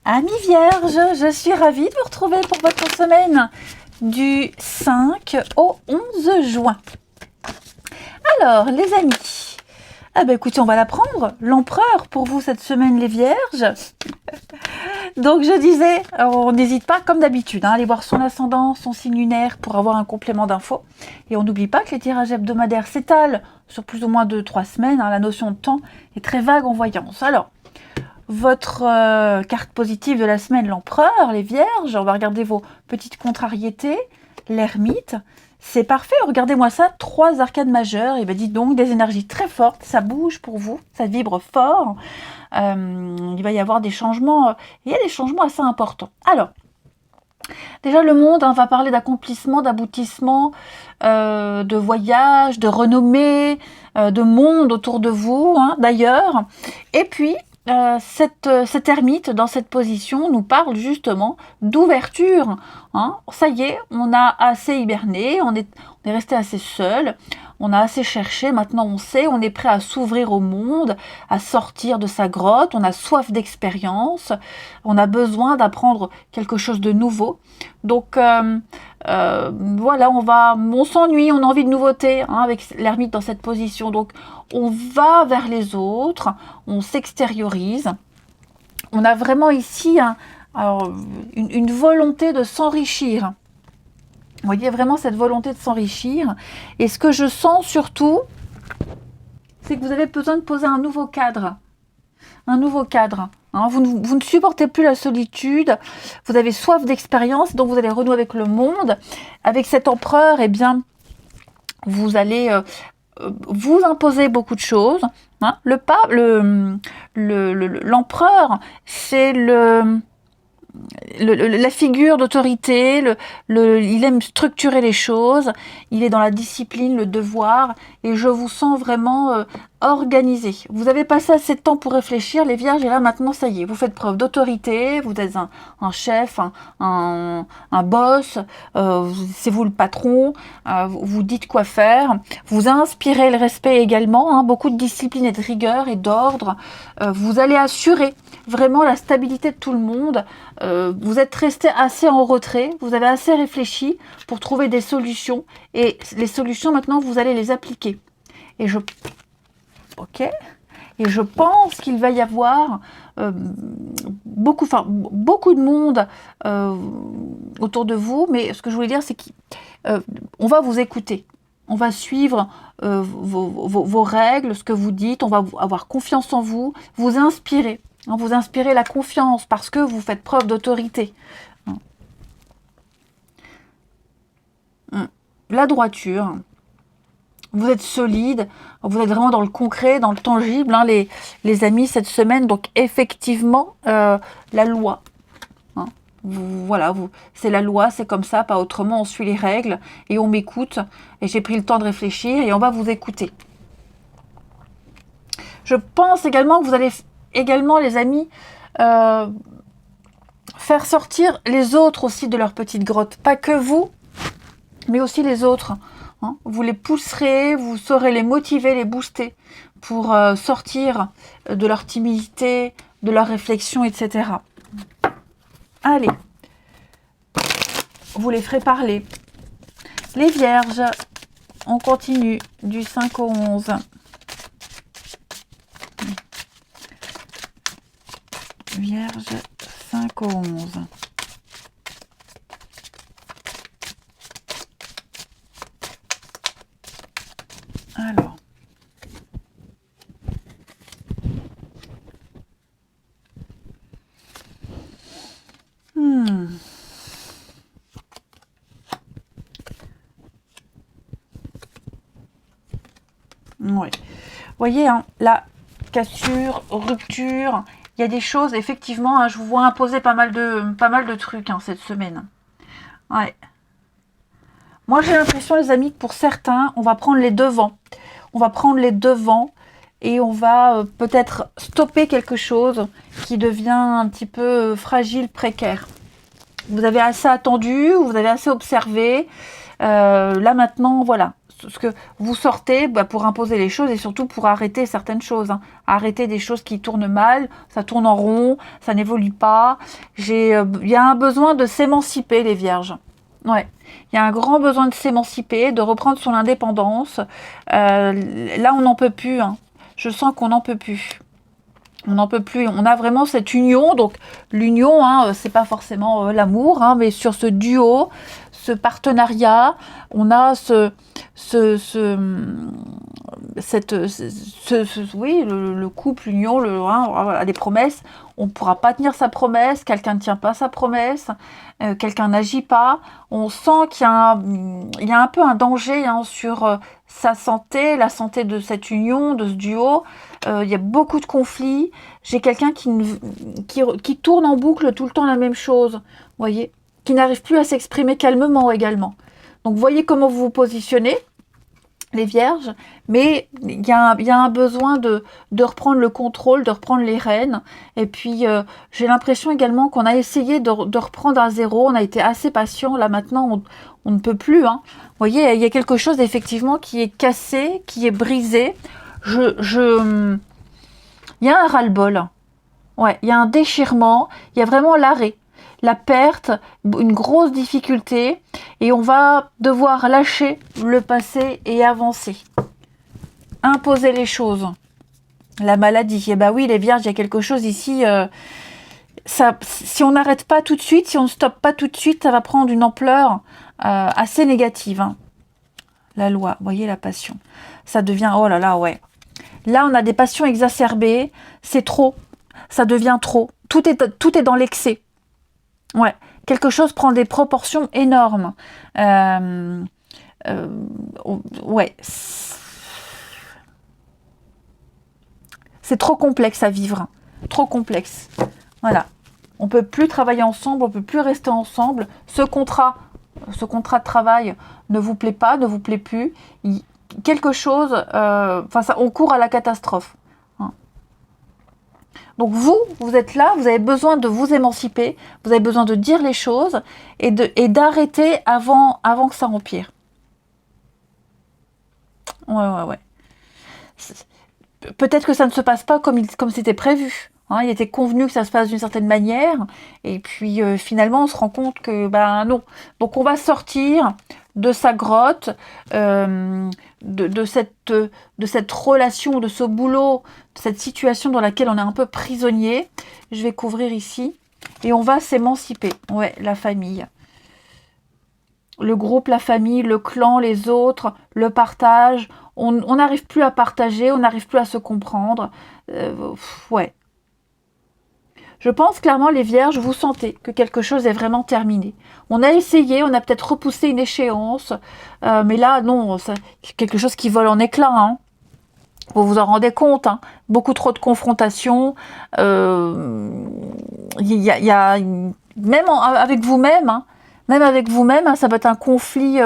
Amis vierges, je suis ravie de vous retrouver pour votre semaine du 5 au 11 juin. Alors, les amis, écoutez, on va la prendre, l'empereur pour vous cette semaine, les vierges. Donc, je disais, on n'hésite pas, comme d'habitude, à aller voir son ascendant, son signe lunaire pour avoir un complément d'infos. Et on n'oublie pas que les tirages hebdomadaires s'étalent sur plus ou moins 2-3 semaines. La notion de temps est très vague en voyance. Alors, votre carte positive de la semaine, l'empereur, les vierges, on va regarder vos petites contrariétés, l'ermite, c'est parfait, regardez-moi ça, 3 arcades majeures, et bien dites donc, des énergies très fortes, ça bouge pour vous, ça vibre fort, il va y avoir des changements, il y a des changements assez importants. Alors, déjà le monde va parler d'accomplissement, d'aboutissement, de voyage, de renommée, de monde autour de vous, d'ailleurs, et puis, cette ermite dans cette position nous parle justement d'ouverture. Ça y est, on a assez hiberné, on est resté assez seul, on a assez cherché, maintenant on sait, on est prêt à s'ouvrir au monde, à sortir de sa grotte, on a soif d'expérience, on a besoin d'apprendre quelque chose de nouveau. Donc voilà, on s'ennuie, on a envie de nouveauté avec l'ermite dans cette position. Donc on va vers les autres, on s'extériorise. On a vraiment ici une volonté de s'enrichir. Vous voyez vraiment cette volonté de s'enrichir. Et ce que je sens surtout, c'est que vous avez besoin de poser un nouveau cadre. Un nouveau cadre. Vous ne supportez plus la solitude, vous avez soif d'expérience, donc vous allez renouer avec le monde. Avec cet empereur, eh bien, vous allez vous imposer beaucoup de choses. L'empereur, c'est la figure d'autorité, il aime structurer les choses, il est dans la discipline, le devoir, et je vous sens vraiment organisé. Vous avez passé assez de temps pour réfléchir, les vierges, et là maintenant ça y est, vous faites preuve d'autorité, vous êtes un chef, un boss, c'est vous le patron, vous dites quoi faire, vous inspirez le respect également, beaucoup de discipline et de rigueur et d'ordre, vous allez assurer vraiment la stabilité de tout le monde. Vous êtes resté assez en retrait, vous avez assez réfléchi pour trouver des solutions, et les solutions maintenant vous allez les appliquer. Et je pense qu'il va y avoir beaucoup de monde autour de vous, mais ce que je voulais dire c'est qu'on va vous écouter. On va suivre vos règles, ce que vous dites, on va avoir confiance en vous, vous inspirer. Vous inspirez la confiance parce que vous faites preuve d'autorité. La droiture. Vous êtes solide, vous êtes vraiment dans le concret, dans le tangible, les amis, cette semaine. Donc effectivement, la loi. Voilà, c'est la loi, c'est comme ça, pas autrement. On suit les règles et on m'écoute. Et j'ai pris le temps de réfléchir et on va vous écouter. Je pense également que vous allez les amis, faire sortir les autres aussi de leur petite grotte. Pas que vous, mais aussi les autres. Vous les pousserez, vous saurez les motiver, les booster pour sortir de leur timidité, de leur réflexion, etc. Allez, vous les ferez parler. Les vierges, on continue du 5 au 11. Vierge, 5 au 11. Alors. Oui. Vous voyez, la cassure, rupture... Il y a des choses, effectivement, je vous vois imposer pas mal de trucs cette semaine. Ouais. Moi, j'ai l'impression, les amis, que pour certains, on va prendre les devants. On va prendre les devants et on va peut-être stopper quelque chose qui devient un petit peu fragile, précaire. Vous avez assez attendu, vous avez assez observé. Là, maintenant, voilà. ce que vous sortez pour imposer les choses et surtout pour arrêter certaines choses. Hein. Arrêter des choses qui tournent mal, ça tourne en rond, ça n'évolue pas. Il y a un besoin de s'émanciper, les vierges. Ouais, il y a un grand besoin de s'émanciper, de reprendre son indépendance. Là, on n'en peut plus. Hein. Je sens qu'on n'en peut plus. On n'en peut plus. On a vraiment cette union. Donc, l'union, hein, c'est pas forcément l'amour, hein, mais sur ce duo, ce partenariat, on a oui, le couple, l'union, voilà, les promesses. On ne pourra pas tenir sa promesse, quelqu'un ne tient pas sa promesse, quelqu'un n'agit pas. On sent qu'il y a un peu un danger hein, sur sa santé, la santé de cette union, de ce duo. Il y a beaucoup de conflits. J'ai quelqu'un qui tourne en boucle tout le temps la même chose, vous voyez, qui n'arrive plus à s'exprimer calmement également. Donc, voyez comment vous vous positionnez, les vierges, mais il y a un besoin de reprendre le contrôle, de reprendre les rênes. Et puis, j'ai l'impression également qu'on a essayé de reprendre à zéro. On a été assez patient. Là, maintenant, on ne peut plus. Hein. Vous voyez, il y a quelque chose, effectivement, qui est cassé, qui est brisé. Il y a un ras-le-bol. Ouais, il y a un déchirement. Il y a vraiment l'arrêt. La perte, une grosse difficulté, et on va devoir lâcher le passé et avancer. Imposer les choses. La maladie, eh ben oui, les vierges, il y a quelque chose ici, si on n'arrête pas tout de suite, si on ne stoppe pas tout de suite, ça va prendre une ampleur assez négative. Hein. La loi, vous voyez la passion. Ça devient, oh là là, ouais. Là, on a des passions exacerbées, c'est trop, ça devient trop. Tout est dans l'excès. Ouais, quelque chose prend des proportions énormes. Ouais. C'est trop complexe à vivre. Trop complexe. Voilà. On ne peut plus travailler ensemble, on ne peut plus rester ensemble. Ce contrat de travail ne vous plaît pas, ne vous plaît plus. Quelque chose, on court à la catastrophe. Donc vous êtes là, vous avez besoin de vous émanciper, vous avez besoin de dire les choses et d'arrêter avant que ça empire. Ouais. Peut-être que ça ne se passe pas comme c'était prévu. Hein, il était convenu que ça se passe d'une certaine manière et puis finalement on se rend compte que non. Donc on va sortir de sa grotte, de cette relation, de ce boulot, de cette situation dans laquelle on est un peu prisonnier. Je vais couvrir ici. Et on va s'émanciper. Ouais, la famille. Le groupe, la famille, le clan, les autres, le partage. On n'arrive plus à partager, on n'arrive plus à se comprendre. Ouais. Je pense clairement, les vierges, vous sentez que quelque chose est vraiment terminé. On a essayé, on a peut-être repoussé une échéance, mais là, non, c'est quelque chose qui vole en éclats. Hein. Vous vous en rendez compte, hein. Beaucoup trop de confrontations. Même avec vous-même, hein, ça peut être un conflit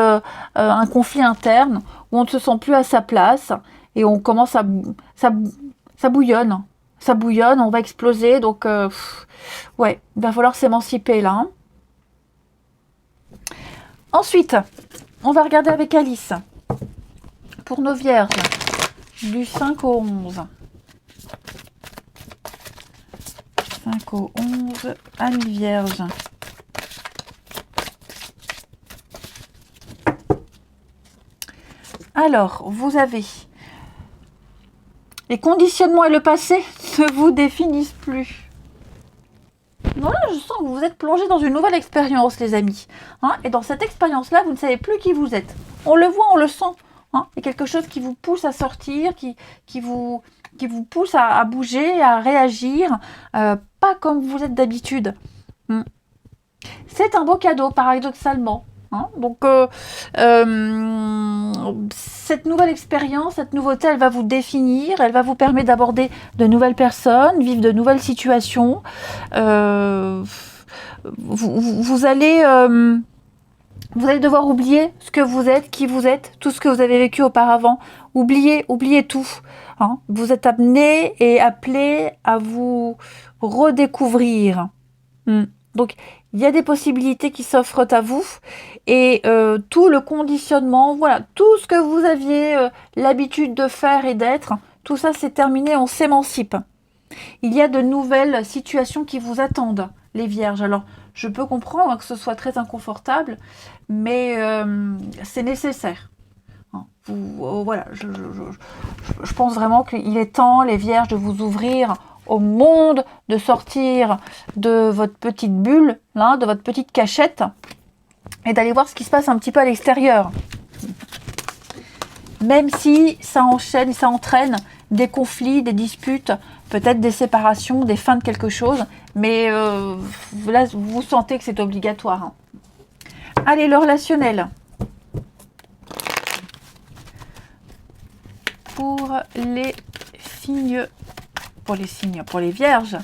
interne où on ne se sent plus à sa place et on commence ça bouillonne. Ça bouillonne, on va exploser, donc ouais, il va falloir s'émanciper là. Hein. Ensuite, on va regarder avec Alice. Pour nos vierges, du 5 au 11. 5 au 11, amis vierges. Alors, vous avez... Les conditionnements et le passé ne vous définissent plus. Voilà, je sens que vous êtes plongé dans une nouvelle expérience, les amis. Hein, et dans cette expérience-là, vous ne savez plus qui vous êtes. On le voit, on le sent. Hein, il y a quelque chose qui vous pousse à sortir, qui vous pousse à bouger, à réagir. Pas comme vous êtes d'habitude. C'est un beau cadeau, paradoxalement. Hein, donc, cette nouvelle expérience, cette nouveauté, elle va vous définir, elle va vous permettre d'aborder de nouvelles personnes, vivre de nouvelles situations. Vous allez devoir oublier ce que vous êtes, qui vous êtes, tout ce que vous avez vécu auparavant. Oubliez tout. Hein. Vous êtes amené et appelé à vous redécouvrir. Donc, il y a des possibilités qui s'offrent à vous et tout le conditionnement, voilà, tout ce que vous aviez l'habitude de faire et d'être, tout ça c'est terminé, on s'émancipe. Il y a de nouvelles situations qui vous attendent, les vierges. Alors, je peux comprendre que ce soit très inconfortable, mais c'est nécessaire. Voilà, je pense vraiment qu'il est temps, les vierges, de vous ouvrir au monde, de sortir de votre petite bulle, là, de votre petite cachette, et d'aller voir ce qui se passe un petit peu à l'extérieur. Même si ça enchaîne, ça entraîne des conflits, des disputes, peut-être des séparations, des fins de quelque chose, mais là, vous sentez que c'est obligatoire. Hein. Allez, le relationnel. Pour les signes, pour les vierges,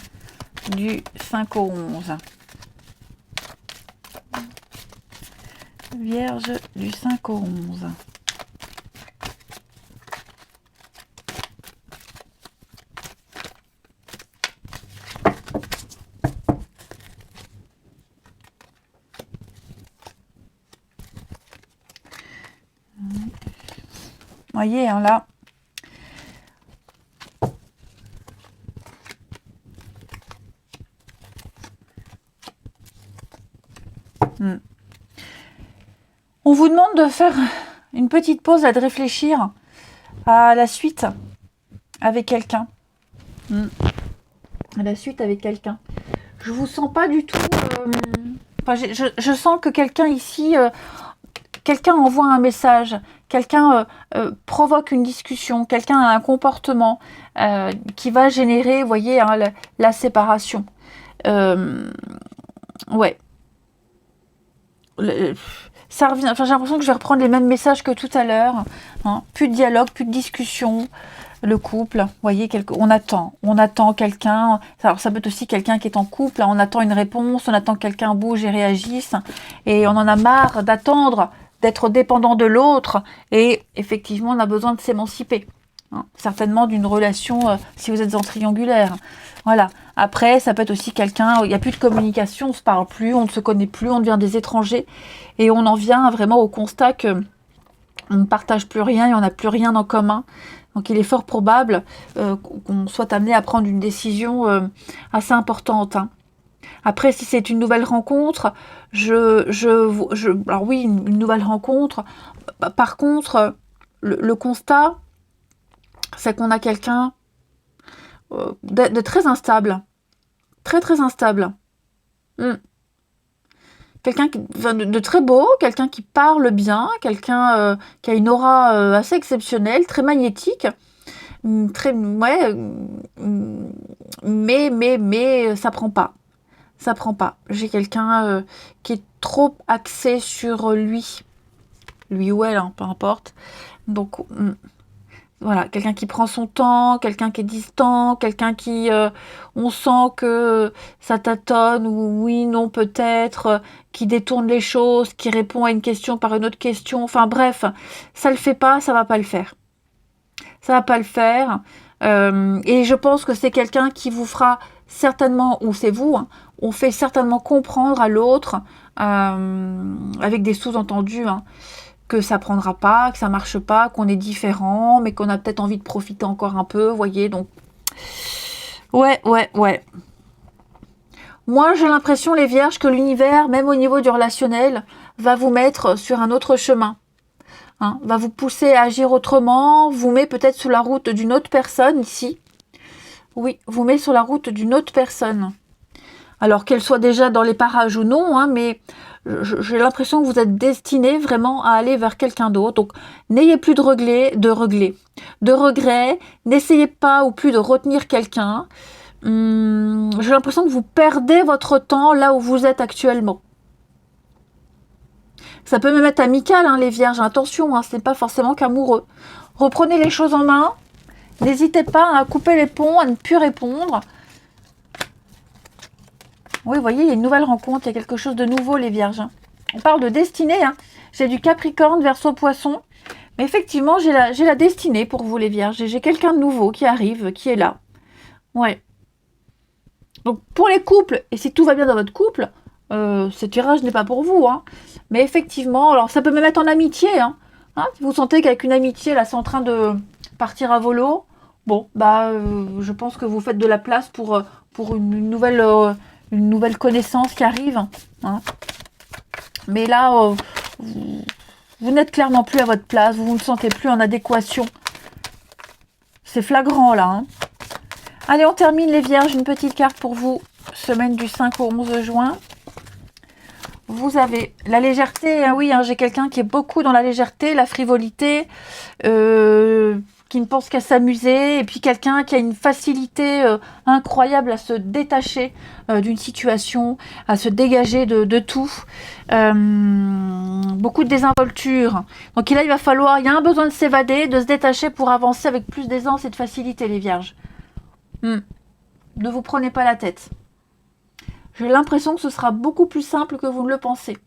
du 5 au 11. Vierge du 5 au 11. Voyez, hein, là. On vous demande de faire une petite pause, là, de réfléchir à la suite avec quelqu'un. À la suite avec quelqu'un. Je vous sens pas du tout... Enfin, je sens que quelqu'un ici... quelqu'un envoie un message, quelqu'un provoque une discussion, quelqu'un a un comportement qui va générer, vous voyez, hein, la séparation. Ouais. Ça revient, enfin, j'ai l'impression que je vais reprendre les mêmes messages que tout à l'heure. Hein. Plus de dialogue, plus de discussion. Le couple, vous voyez, on attend quelqu'un. Alors ça peut être aussi quelqu'un qui est en couple, on attend une réponse, on attend que quelqu'un bouge et réagisse. Et on en a marre d'attendre, d'être dépendant de l'autre. Et effectivement, on a besoin de s'émanciper. Hein. Certainement d'une relation, si vous êtes en triangulaire. Voilà. Après, ça peut être aussi quelqu'un, il n'y a plus de communication, on ne se parle plus, on ne se connaît plus, on devient des étrangers. Et on en vient vraiment au constat que on ne partage plus rien et on n'a plus rien en commun. Donc il est fort probable qu'on soit amené à prendre une décision assez importante. Hein. Après, si c'est une nouvelle rencontre, alors oui, une nouvelle rencontre. Par contre, le constat, c'est qu'on a quelqu'un de très instable. Très, très instable. Quelqu'un de très beau, quelqu'un qui parle bien, quelqu'un qui a une aura assez exceptionnelle, très magnétique. Très, ouais, mais ça prend pas. Ça prend pas. J'ai quelqu'un qui est trop axé sur lui. Lui ou elle, hein, peu importe. Donc, voilà, quelqu'un qui prend son temps, quelqu'un qui est distant, quelqu'un qui, on sent que ça tâtonne, ou oui, non, peut-être, qui détourne les choses, qui répond à une question par une autre question. Enfin bref, ça le fait pas, ça va pas le faire. Ça va pas le faire. Et je pense que c'est quelqu'un qui vous fera certainement, ou c'est vous, hein, on fait certainement comprendre à l'autre, avec des sous-entendus, hein, que ça prendra pas, que ça marche pas, qu'on est différent, mais qu'on a peut-être envie de profiter encore un peu, vous voyez, donc... Ouais. Moi, j'ai l'impression, les vierges, que l'univers, même au niveau du relationnel, va vous mettre sur un autre chemin. Hein, va vous pousser à agir autrement, vous met peut-être sur la route d'une autre personne, ici. Oui, vous met sur la route d'une autre personne. Alors qu'elle soit déjà dans les parages ou non, hein, mais... J'ai l'impression que vous êtes destiné vraiment à aller vers quelqu'un d'autre. Donc, n'ayez plus de regrets. N'essayez pas ou plus de retenir quelqu'un. J'ai l'impression que vous perdez votre temps là où vous êtes actuellement. Ça peut même être amical, hein, les vierges. Attention, hein, ce n'est pas forcément qu'amoureux. Reprenez les choses en main. N'hésitez pas à couper les ponts, à ne plus répondre. Oui, vous voyez, il y a une nouvelle rencontre, il y a quelque chose de nouveau, les vierges. On parle de destinée, hein. J'ai du Capricorne, Verseau, Poisson. Mais effectivement, j'ai la destinée pour vous, les vierges. J'ai quelqu'un de nouveau qui arrive, qui est là. Ouais. Donc pour les couples, et si tout va bien dans votre couple, ce tirage n'est pas pour vous. Hein. Mais effectivement, alors ça peut même être en amitié. Hein. Si vous sentez qu'avec une amitié, là, c'est en train de partir à volo, bon, bah, je pense que vous faites de la place pour une nouvelle connaissance qui arrive. Hein. Mais là, vous n'êtes clairement plus à votre place, vous ne sentez plus en adéquation. C'est flagrant là. Hein. Allez, on termine les vierges. Une petite carte pour vous. Semaine du 5 au 11 juin. Vous avez la légèreté. Hein, oui, hein, j'ai quelqu'un qui est beaucoup dans la légèreté, la frivolité, qui ne pense qu'à s'amuser. Et puis quelqu'un qui a une facilité incroyable à se détacher d'une situation, à se dégager de tout. Beaucoup de désinvolture. Donc là, il y a un besoin de s'évader, de se détacher pour avancer avec plus d'aisance et de facilité, les vierges. Ne vous prenez pas la tête. J'ai l'impression que ce sera beaucoup plus simple que vous ne le pensez.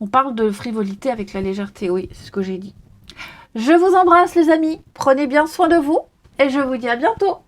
On parle de frivolité avec la légèreté, oui, c'est ce que j'ai dit. Je vous embrasse les amis, prenez bien soin de vous et je vous dis à bientôt.